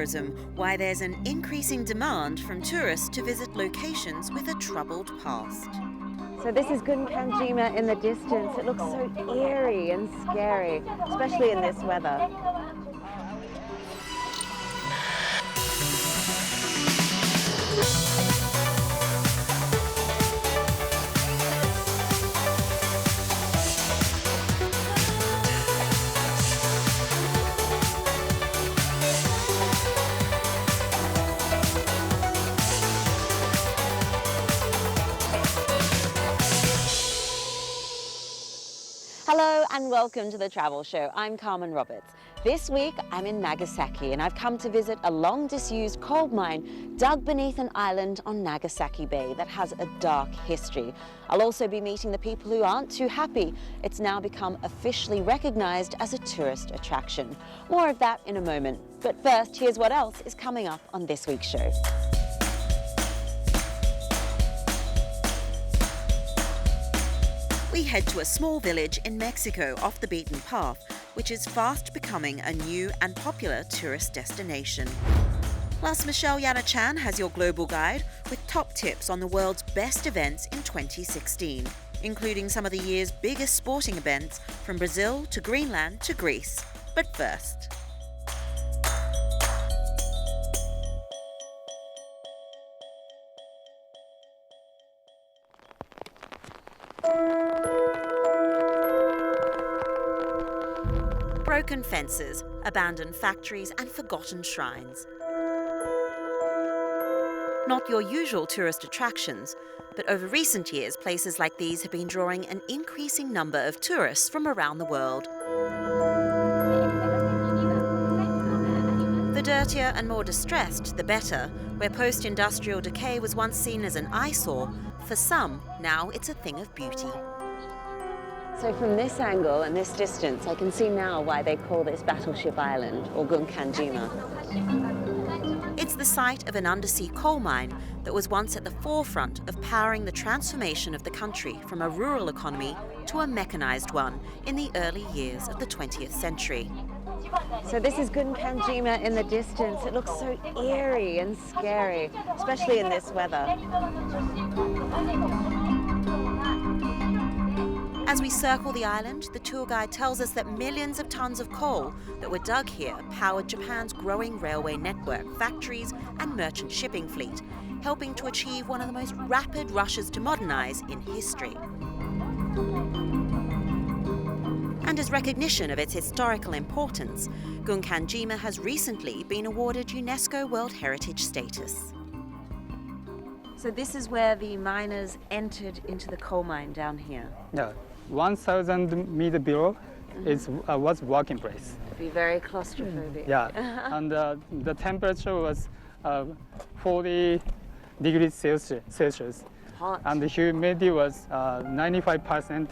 tourism, why there's an increasing demand from tourists to visit locations with a troubled past. So this is Gunkanjima in the distance. It looks so eerie and scary, especially in this weather. Hello and welcome to the Travel Show. I'm Carmen Roberts. This week I'm in Nagasaki and I've come to visit a long disused coal mine dug beneath an island on Nagasaki Bay that has a dark history. I'll also be meeting the people who aren't too happy. It's now become officially recognized as a tourist attraction. More of that in a moment. But first, here's what else is coming up on this week's show. We head to a small village in Mexico off the beaten path, which is fast becoming a new and popular tourist destination. Plus, Michelle Yanachan has your global guide with top tips on the world's best events in 2016, including some of the year's biggest sporting events from Brazil to Greenland to Greece. But first, broken fences, abandoned factories and forgotten shrines. Not your usual tourist attractions, but over recent years places like these have been drawing an increasing number of tourists from around the world. The dirtier and more distressed, the better. Where post-industrial decay was once seen as an eyesore, for some, now it's a thing of beauty. So from this angle and this distance, I can see now why they call this Battleship Island, or Gunkanjima. It's the site of an undersea coal mine that was once at the forefront of powering the transformation of the country from a rural economy to a mechanized one in the early years of the 20th century. So this is Gunkanjima in the distance. It looks so eerie and scary, especially in this weather. As we circle the island, the tour guide tells us that millions of tons of coal that were dug here powered Japan's growing railway network, factories and merchant shipping fleet, helping to achieve one of the most rapid rushes to modernize in history. And as recognition of its historical importance, Gunkanjima has recently been awarded UNESCO World Heritage status. So this is where the miners entered into the coal mine down here. Yeah, 1,000 meters below was working place. It'd be very claustrophobic. Yeah, and the temperature was 40 degrees Celsius. Hot. And the humidity was 95%.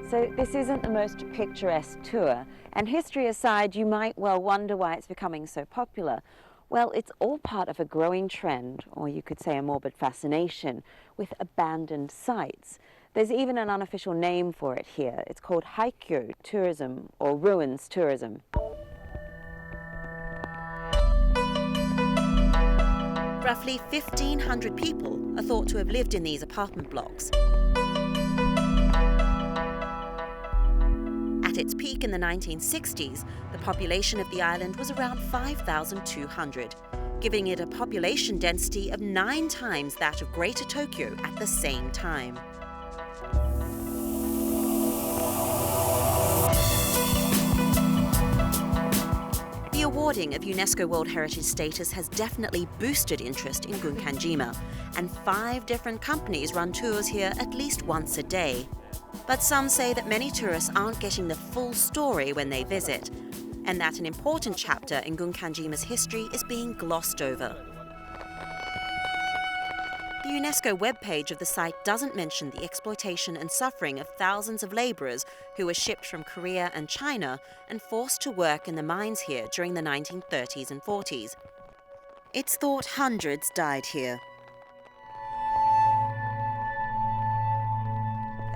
So this isn't the most picturesque tour, and history aside, you might well wonder why it's becoming so popular. Well, it's all part of a growing trend, or you could say a morbid fascination, with abandoned sites. There's even an unofficial name for it here. It's called Haikyo tourism, or ruins tourism. Roughly 1,500 people are thought to have lived in these apartment blocks. At its peak in the 1960s, the population of the island was around 5,200, giving it a population density of 9 times that of Greater Tokyo at the same time. The awarding of UNESCO World Heritage status has definitely boosted interest in Gunkanjima, and 5 different companies run tours here at least once a day. But some say that many tourists aren't getting the full story when they visit, and that an important chapter in Gunkanjima's history is being glossed over. The UNESCO webpage of the site doesn't mention the exploitation and suffering of thousands of labourers who were shipped from Korea and China and forced to work in the mines here during the 1930s and 40s. It's thought hundreds died here.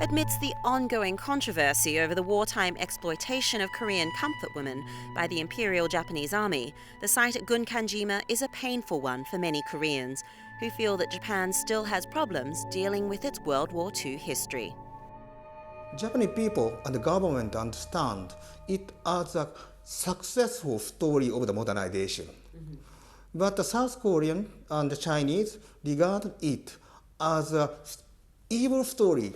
Amidst the ongoing controversy over the wartime exploitation of Korean comfort women by the Imperial Japanese Army, the site at Gunkanjima is a painful one for many Koreans, who feel that Japan still has problems dealing with its World War II history. Japanese people and the government understand it as a successful story of the modernization. But the South Korean and the Chinese regard it as an evil story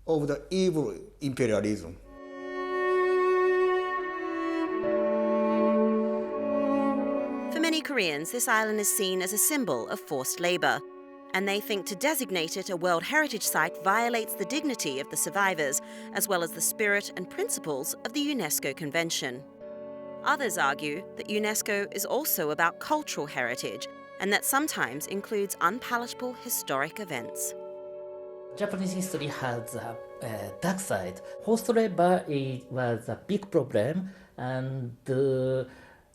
of the evil imperialism. For many Koreans, this island is seen as a symbol of forced labor, and they think to designate it a World Heritage Site violates the dignity of the survivors, as well as the spirit and principles of the UNESCO Convention. Others argue that UNESCO is also about cultural heritage, and that sometimes includes unpalatable historic events. Japanese history has a dark side. Forced labor was a big problem, and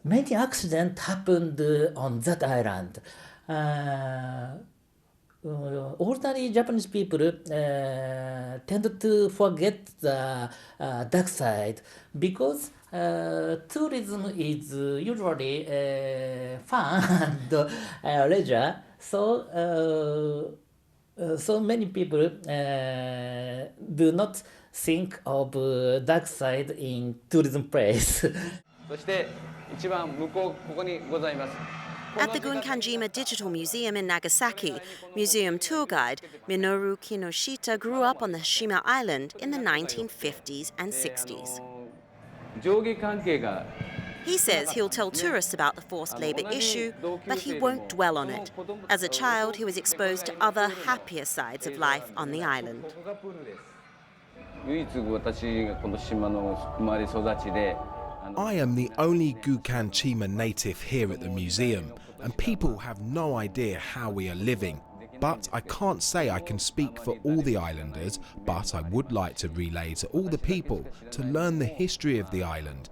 many accidents happened on that island. Ordinary Japanese people tend to forget the dark side because tourism is usually fun and leisure. So many people do not think of dark side in tourism place. そして一番向こうここにございます。 At the Gunkanjima Digital Museum in Nagasaki, museum tour guide Minoru Kinoshita grew up on the Shima Island in the 1950s and 60s. 上下関係が He says he'll tell tourists about the forced labor issue, but he won't dwell on it. As a child, he was exposed to other happier sides of life on the island. 唯一私がこの島の生まれ育ちで I am the only Gunkanjima native here at the museum, and people have no idea how we are living. But I can't say I can speak for all the islanders, but I would like to relay to all the people to learn the history of the island.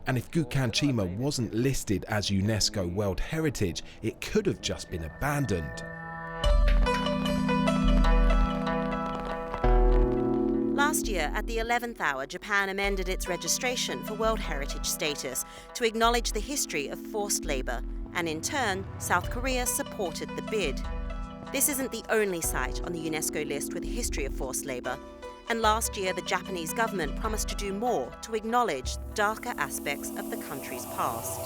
And if Gunkanjima wasn't listed as UNESCO World Heritage, it could have just been abandoned. Last year, at the 11th hour, Japan amended its registration for World Heritage status to acknowledge the history of forced labor, and in turn, South Korea supported the bid. This isn't the only site on the UNESCO list with a history of forced labor, and last year the Japanese government promised to do more to acknowledge darker aspects of the country's past.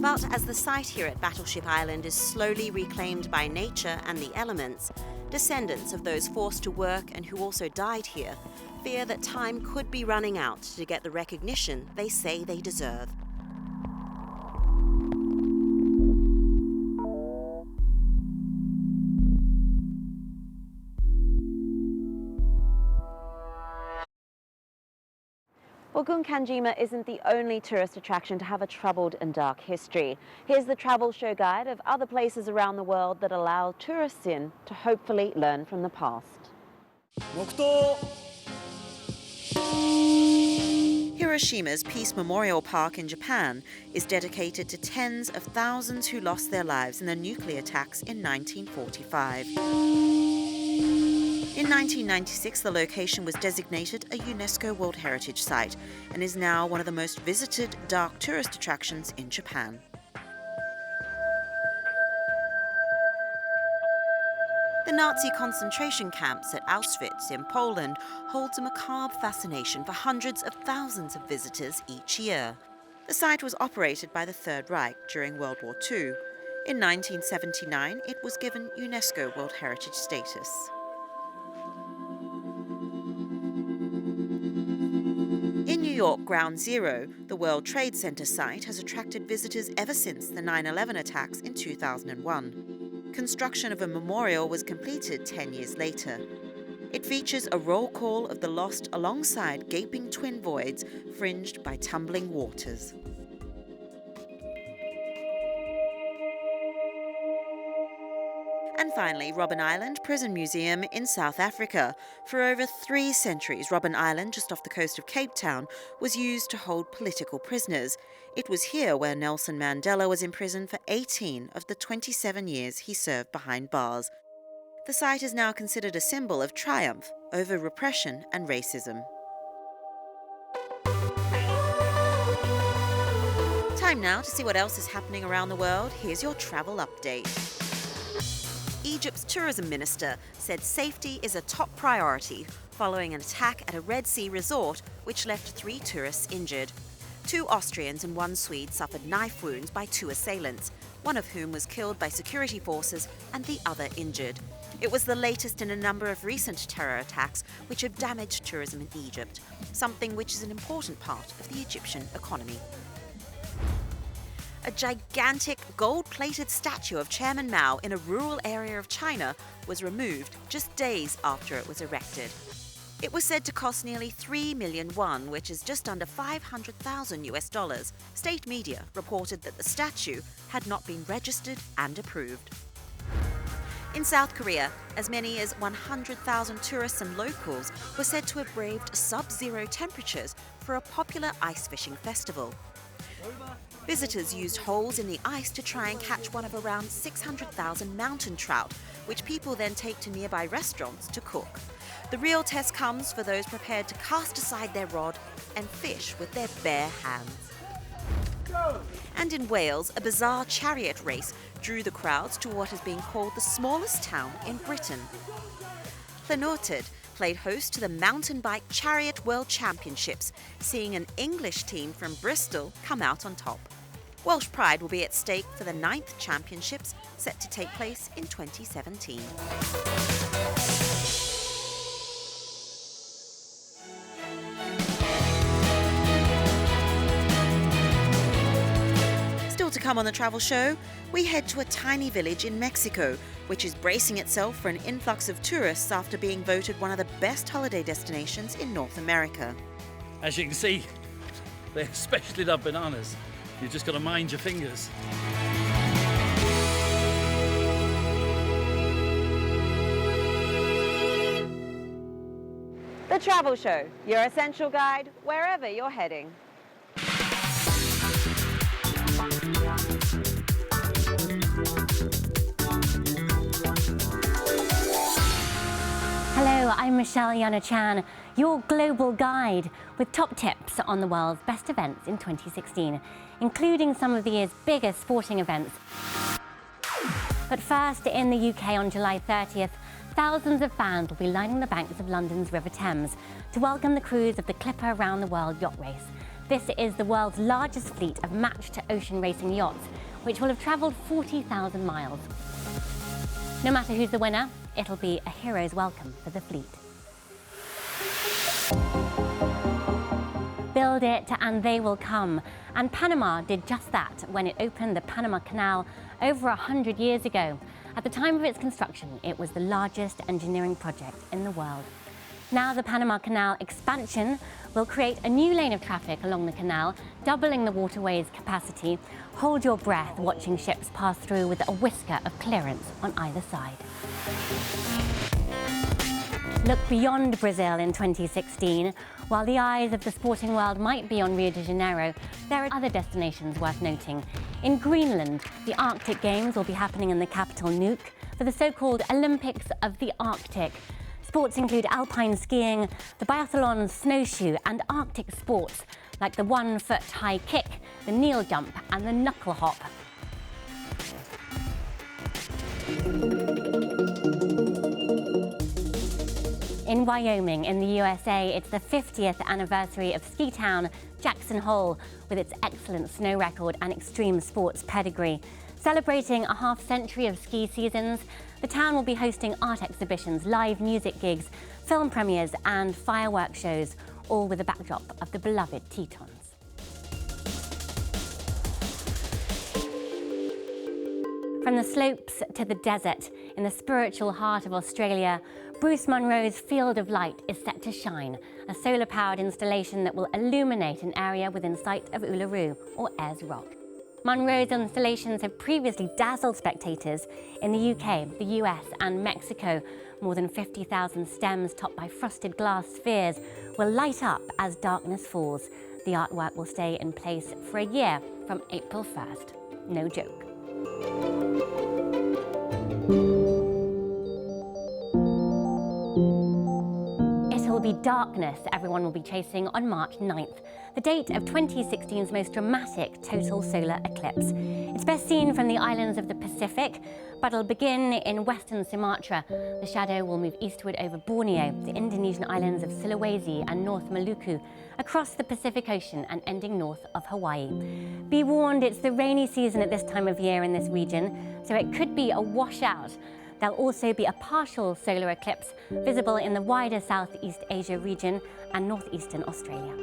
But as the site here at Battleship Island is slowly reclaimed by nature and the elements, descendants of those forced to work and who also died here fear that time could be running out to get the recognition they say they deserve. Well, Gunkanjima isn't the only tourist attraction to have a troubled and dark history. Here's the travel show guide of other places around the world that allow tourists in to hopefully learn from the past. Hiroshima's Peace Memorial Park in Japan is dedicated to tens of thousands who lost their lives in the nuclear attacks in 1945. In 1996, the location was designated a UNESCO World Heritage Site and is now one of the most visited dark tourist attractions in Japan. The Nazi concentration camps at Auschwitz in Poland holds a macabre fascination for hundreds of thousands of visitors each year. The site was operated by the Third Reich during World War II. In 1979, it was given UNESCO World Heritage status. In New York, Ground Zero, the World Trade Center site, has attracted visitors ever since the 9/11 attacks in 2001. Construction of a memorial was completed 10 years later. It features a roll call of the lost alongside gaping twin voids fringed by tumbling waters. And finally, Robben Island Prison Museum in South Africa. For over 3 centuries, Robben Island, just off the coast of Cape Town, was used to hold political prisoners. It was here where Nelson Mandela was imprisoned for 18 of the 27 years he served behind bars. The site is now considered a symbol of triumph over repression and racism. Time now to see what else is happening around the world. Here's your travel update. Egypt's tourism minister said safety is a top priority following an attack at a Red Sea resort which left 3 tourists injured. 2 Austrians and 1 Swede suffered knife wounds by 2 assailants, one of whom was killed by security forces and the other injured. It was the latest in a number of recent terror attacks which have damaged tourism in Egypt, something which is an important part of the Egyptian economy. A gigantic gold-plated statue of Chairman Mao in a rural area of China was removed just days after it was erected. It was said to cost nearly 3 million won, which is just under $500,000. State media reported that the statue had not been registered and approved. In South Korea, as many as 100,000 tourists and locals were said to have braved sub-zero temperatures for a popular ice fishing festival. Visitors used holes in the ice to try and catch one of around 600,000 mountain trout, which people then take to nearby restaurants to cook. The real test comes for those prepared to cast aside their rod and fish with their bare hands. And in Wales, a bizarre chariot race drew the crowds to what is being called the smallest town in Britain. Llanwrtyd played host to the Mountain Bike Chariot World Championships, seeing an English team from Bristol come out on top. Welsh pride will be at stake for the 9th championships, set to take place in 2017. Still to come on the travel show, we head to a tiny village in Mexico, which is bracing itself for an influx of tourists after being voted one of the best holiday destinations in North America. As you can see, they especially love bananas. You've just got to mind your fingers. The Travel Show, your essential guide wherever you're heading. Hello, I'm Michelle Yana-Chan, your global guide with top tips on the world's best events in 2016, including some of the year's biggest sporting events. But first, in the UK on July 30th, thousands of fans will be lining the banks of London's River Thames to welcome the crews of the Clipper Round the World yacht race. This is the world's largest fleet of match-to-ocean racing yachts, which will have travelled 40,000 miles. No matter who's the winner, it'll be a hero's welcome for the fleet. Build it and they will come. And Panama did just that when it opened the Panama Canal over 100 years ago. At the time of its construction, it was the largest engineering project in the world. Now the Panama Canal expansion will create a new lane of traffic along the canal, doubling the waterway's capacity. Hold your breath watching ships pass through with a whisker of clearance on either side. Look beyond Brazil in 2016. While the eyes of the sporting world might be on Rio de Janeiro, there are other destinations worth noting. In Greenland, the Arctic Games will be happening in the capital Nuuk for the so-called Olympics of the Arctic. Sports include alpine skiing, the biathlon, snowshoe and Arctic sports like the 1-foot high kick, the kneel jump and the knuckle hop. In Wyoming, in the USA, it's the 50th anniversary of ski town Jackson Hole, with its excellent snow record and extreme sports pedigree. Celebrating a half-century of ski seasons, the town will be hosting art exhibitions, live music gigs, film premieres and fireworks shows, all with the backdrop of the beloved Tetons. From the slopes to the desert, in the spiritual heart of Australia, Bruce Munro's Field of Light is set to shine, a solar-powered installation that will illuminate an area within sight of Uluru, or Ayers Rock. MUNRO'S installations have previously dazzled spectators in the UK, the US and Mexico. More than 50,000 stems topped by frosted glass spheres will light up as darkness falls. The artwork will stay in place for a year from April 1st. No joke. It will be darkness everyone will be chasing on March 9th, the date of 2016's most dramatic total solar eclipse. It's best seen from the islands of the Pacific, but it'll begin in western Sumatra. The shadow will move eastward over Borneo, the Indonesian islands of Sulawesi and North Maluku, across the Pacific Ocean and ending north of Hawaii. Be warned, it's the rainy season at this time of year in this region, so it could be a washout. There'll also be a partial solar eclipse visible in the wider Southeast Asia region and northeastern Australia.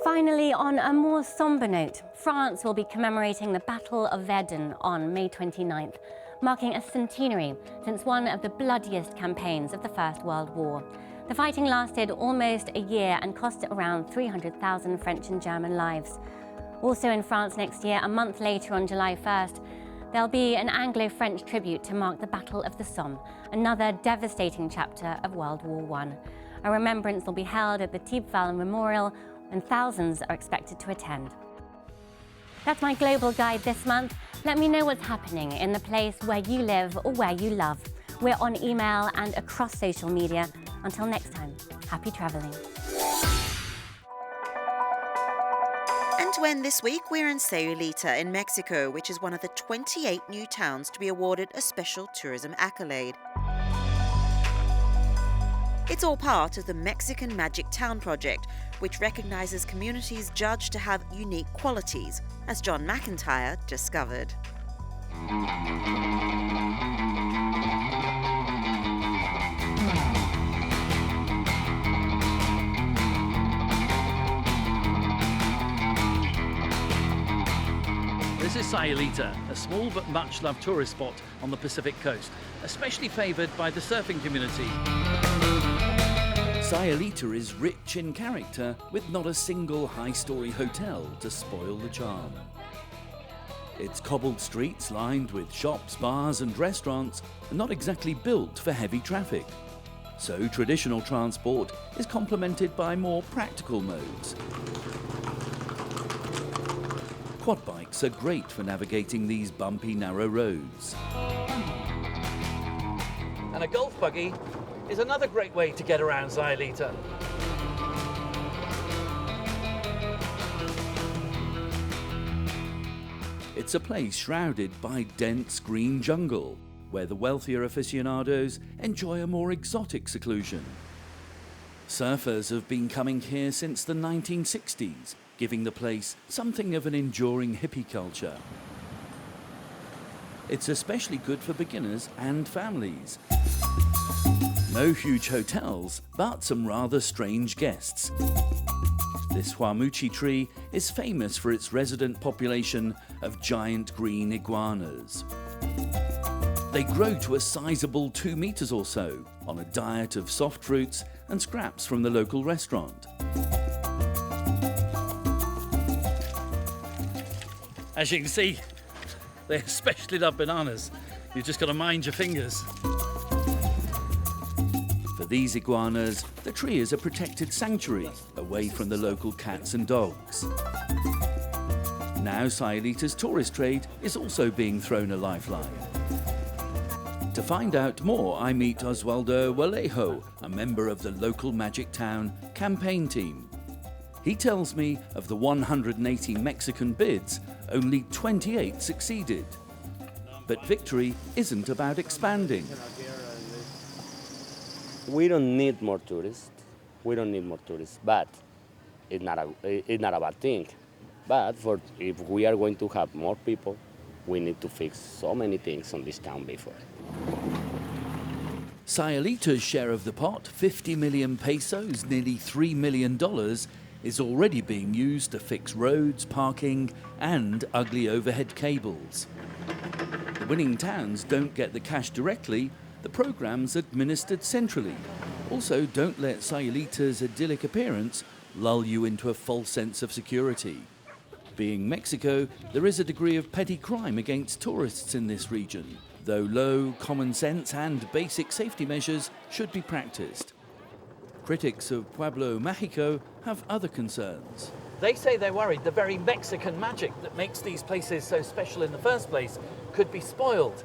Finally, on a more sombre note, France will be commemorating the Battle of Verdun on May 29th, marking a centenary since one of the bloodiest campaigns of the First World War. The fighting lasted almost a year and cost around 300,000 French and German lives. Also in France next year, a month later on July 1st, there'll be an Anglo-French tribute to mark the Battle of the Somme, another devastating chapter of World War I. A remembrance will be held at the Thiepval Memorial, and thousands are expected to attend. That's my global guide this month. Let me know what's happening in the place where you live or where you love. We're on email and across social media. Until next time, happy traveling. And to end this week, we're in Sayulita in Mexico, which is one of the 28 new towns to be awarded a special tourism accolade. It's all part of the Mexican Magic Town project, which recognizes communities judged to have unique qualities, as John McIntyre discovered. This is Sayulita, a small but much-loved tourist spot on the Pacific coast, especially favoured by the surfing community. Sayulita is rich in character, with not a single high-storey hotel to spoil the charm. Its cobbled streets, lined with shops, bars and restaurants, are not exactly built for heavy traffic. So traditional transport is complemented by more practical modes. Quad bikes are great for navigating these bumpy, narrow roads. And a golf buggy is another great way to get around Sayulita. It's a place shrouded by dense green jungle, where the wealthier aficionados enjoy a more exotic seclusion. Surfers have been coming here since the 1960s, giving the place something of an enduring hippie culture. It's especially good for beginners and families. No huge hotels, but some rather strange guests. This huamuchi tree is famous for its resident population of giant green iguanas. They grow to a sizable 2 meters or so on a diet of soft fruits and scraps from the local restaurant. As you can see, they especially love bananas. You've just got to mind your fingers. For these iguanas, the tree is a protected sanctuary, away from the local cats and dogs. Now Sayulita's tourist trade is also being thrown a lifeline. To find out more, I meet Oswaldo Vallejo, a member of the local Magic Town campaign team. He tells me of the 180 Mexican bids, only 28 succeeded. But victory isn't about expanding. We don't need more tourists. But it's not a bad thing. But if we are going to have more people, we need to fix so many things on this town before. Sayulita's share of the pot, 50 million pesos, nearly $3 million, is already being used to fix roads, parking, and ugly overhead cables. The winning towns don't get the cash directly, the program's administered centrally. Also, don't let Sayulita's idyllic appearance lull you into a false sense of security. Being Mexico, there is a degree of petty crime against tourists in this region, though low common sense and basic safety measures should be practiced. Critics of Pueblo Mágico have other concerns. They say they're worried the very Mexican magic that makes these places so special in the first place could be spoiled.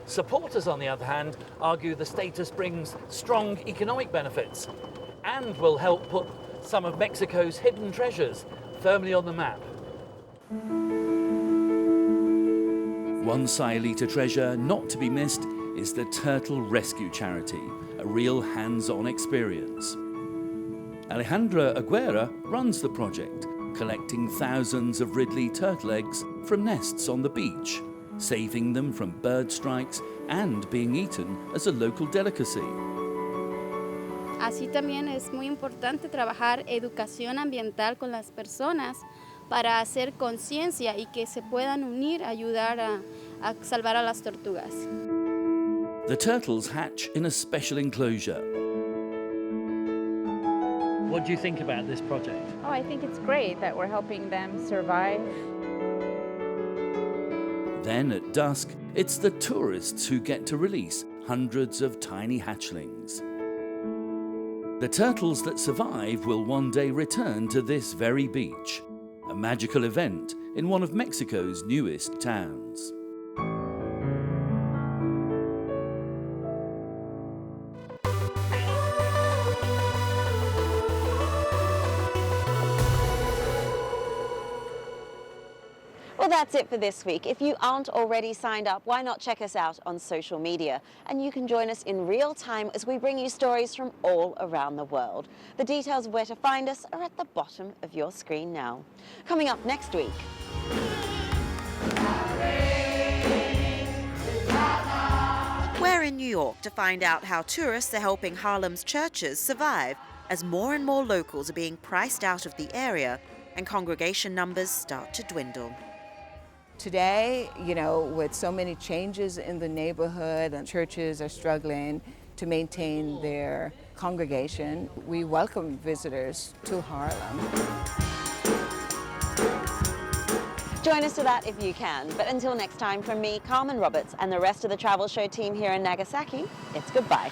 Supporters, on the other hand, argue the status brings strong economic benefits and will help put some of Mexico's hidden treasures firmly on the map. One Sayulita treasure not to be missed is the Turtle Rescue Charity, a real hands-on experience. Alejandra Aguera runs the project, collecting thousands of Ridley turtle eggs from nests on the beach, saving them from bird strikes and being eaten as a local delicacy. Así también es muy importante trabajar educación ambiental con las personas para hacer conciencia y que se puedan unir, ayudar a salvar a las tortugas. The turtles hatch in a special enclosure. What do you think about this project? Oh, I think it's great that we're helping them survive. Then at dusk, it's the tourists who get to release hundreds of tiny hatchlings. The turtles that survive will one day return to this very beach, a magical event in one of Mexico's newest towns. Well, that's it for this week. If you aren't already signed up, why not check us out on social media? And you can join us in real time as we bring you stories from all around the world. The details of where to find us are at the bottom of your screen now. Coming up next week. We're in New York to find out how tourists are helping Harlem's churches survive as more and more locals are being priced out of the area and congregation numbers start to dwindle. Today, you know, with so many changes in the neighborhood and churches are struggling to maintain their congregation, we welcome visitors to Harlem. Join us for that if you can. But until next time, from me, Carmen Roberts, and the rest of the Travel Show team here in Nagasaki, it's goodbye.